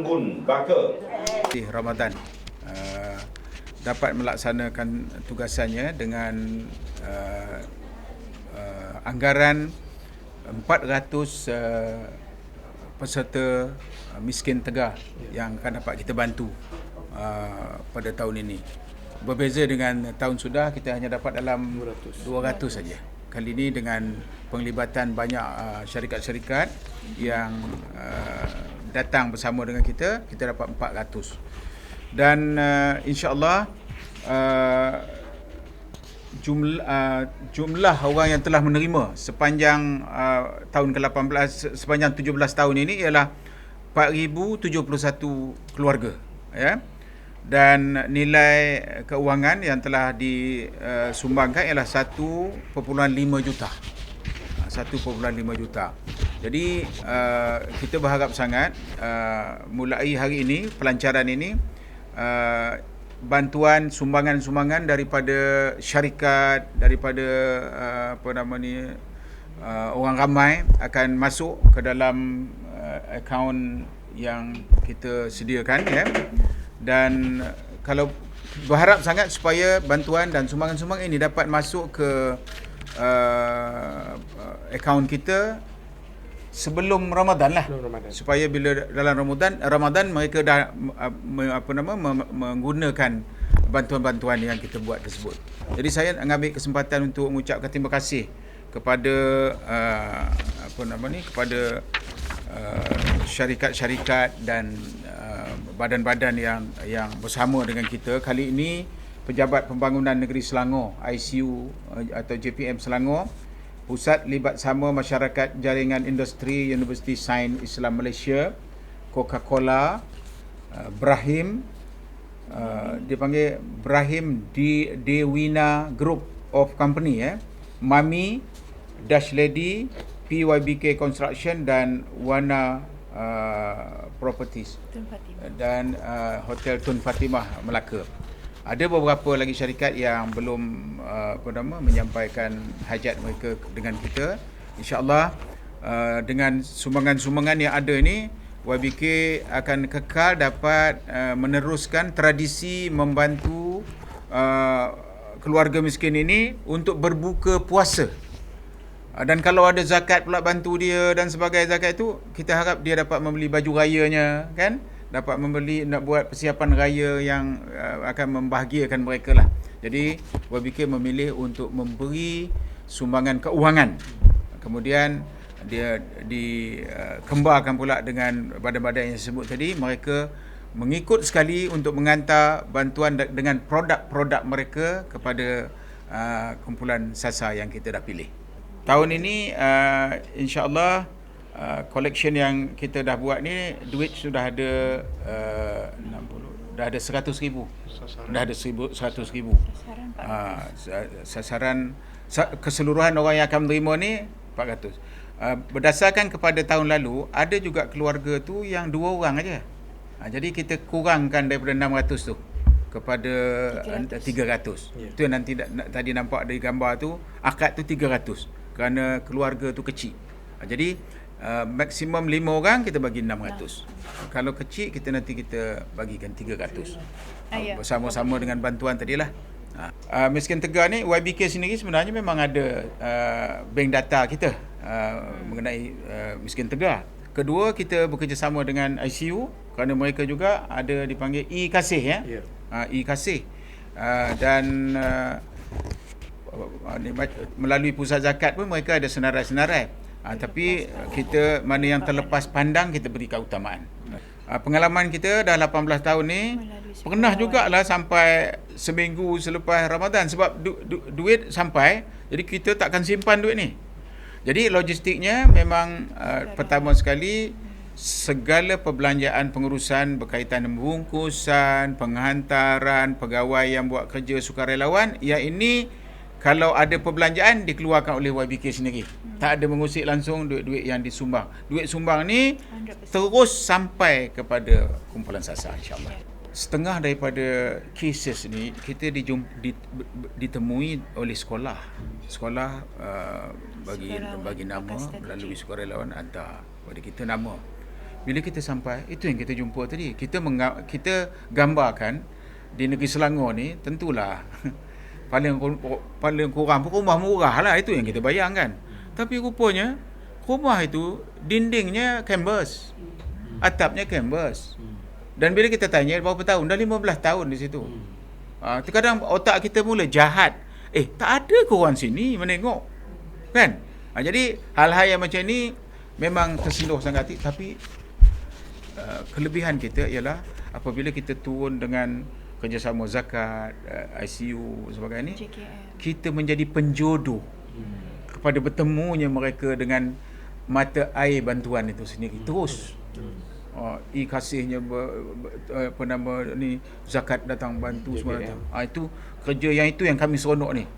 Anggun Baka. Ramadan dapat melaksanakan tugasannya dengan anggaran 400 peserta miskin tegar yang akan dapat kita bantu pada tahun ini. Berbeza dengan tahun sudah, kita hanya dapat dalam 200 saja. Kali ini dengan penglibatan banyak syarikat-syarikat yang datang bersama dengan kita dapat 400. Dan insya-Allah jumlah orang yang telah menerima sepanjang tahun ke-18, sepanjang 17 tahun ini ialah 4,071 keluarga, ya. Dan nilai keuangan yang telah disumbangkan ialah 1.5 juta. 1.5 juta. Jadi kita berharap sangat mulai hari ini, pelancaran ini, bantuan sumbangan-sumbangan daripada syarikat, daripada orang ramai akan masuk ke dalam akaun yang kita sediakan, ya. Dan kalau berharap sangat supaya bantuan dan sumbangan-sumbangan ini dapat masuk ke akaun kita sebelum Ramadan lah, supaya bila dalam Ramadan mereka dah menggunakan bantuan-bantuan yang kita buat tersebut. Jadi saya mengambil kesempatan untuk mengucapkan terima kasih kepada kepada syarikat-syarikat dan badan-badan yang bersama dengan kita. Kali ini Pejabat Pembangunan Negeri Selangor, ICU atau JPM Selangor, Pusat Libat Sama Masyarakat Jaringan Industri Universiti Sains Islam Malaysia, Coca-Cola, Brahim, dipanggil Brahim Dewina Group of Company, Mami, Dash Lady, PYBK Construction dan Wana Properties dan Hotel Tun Fatimah Melaka. Ada beberapa lagi syarikat yang belum menyampaikan hajat mereka dengan kita. InsyaAllah dengan sumbangan-sumbangan yang ada ini, YBK akan kekal dapat meneruskan tradisi membantu keluarga miskin ini untuk berbuka puasa. Dan kalau ada zakat pula bantu dia dan sebagainya zakat itu, kita harap dia dapat membeli baju rayanya, kan? Dapat nak buat persiapan raya yang akan membahagiakan mereka lah. Jadi YBK memilih untuk memberi sumbangan keuangan. Kemudian dia dikembarkan pula dengan badan-badan yang disebut tadi. Mereka mengikut sekali untuk mengantar bantuan dengan produk-produk mereka kepada kumpulan SASA yang kita dah pilih. Tahun ini insya-Allah collection yang kita dah buat ni, duit sudah ada 60, dah ada 100,000. Dah ada 100,000. Sasaran keseluruhan orang yang akan menerima ni 400. Berdasarkan kepada tahun lalu, ada juga keluarga tu yang 2 orang aja. Jadi kita kurangkan daripada 600 tu kepada 300. Itu yang nanti tadi nampak dari gambar tu, akad tu 300 kerana keluarga tu kecil. Jadi maksimum 5 orang kita bagi 600. Kalau kecil kita bagikan 300. Bersama-sama dengan bantuan tadilah. Miskin Tegar ni, YBK sendiri sebenarnya memang ada bank data kita mengenai Miskin Tegar. Kedua, kita bekerjasama dengan ICU kerana mereka juga ada dipanggil e-Kasih, ya. E-Kasih. Dan melalui pusat zakat pun mereka ada senarai-senarai. Tapi kita mana yang terlepas pandang kita beri keutamaan. Pengalaman kita dah 18 tahun ni, pernah jugalah sampai seminggu selepas Ramadan sebab duit sampai, jadi kita takkan simpan duit ni. Jadi logistiknya memang pertama sekali segala perbelanjaan pengurusan berkaitan dengan bungkusan, penghantaran, pegawai yang buat kerja sukarelawan, yang ini kalau ada perbelanjaan dikeluarkan oleh YBK sendiri. Tak ada mengusik langsung duit-duit yang disumbang. Duit sumbang ni 100% terus sampai kepada kumpulan SASA, insya-Allah. Setengah daripada cases ni kita ditemui oleh sekolah. Sekolah bagi nama melalui sukarelawan hantar pada kita nama. Bila kita sampai, itu yang kita jumpa tadi. Kita gambarkan di negeri Selangor ni, tentulah paling kurang pun rumah murah lah, itu yang kita bayangkan. Tapi rupanya rumah itu dindingnya kanvas, atapnya kanvas. Dan bila kita tanya berapa tahun, dah 15 tahun di situ. Terkadang otak kita mula jahat. Tak ada ke orang sini menengok, kan? Jadi hal-hal yang macam ni memang tersentuh sangat hati. Tapi kelebihan kita ialah apabila kita turun dengan kerjasama zakat, ICU sebagainya, kita menjadi penjodoh kepada bertemunya mereka dengan mata air bantuan itu sendiri. Terus kasihnya zakat datang bantu semua datang. Itu kerja yang kami seronok ni.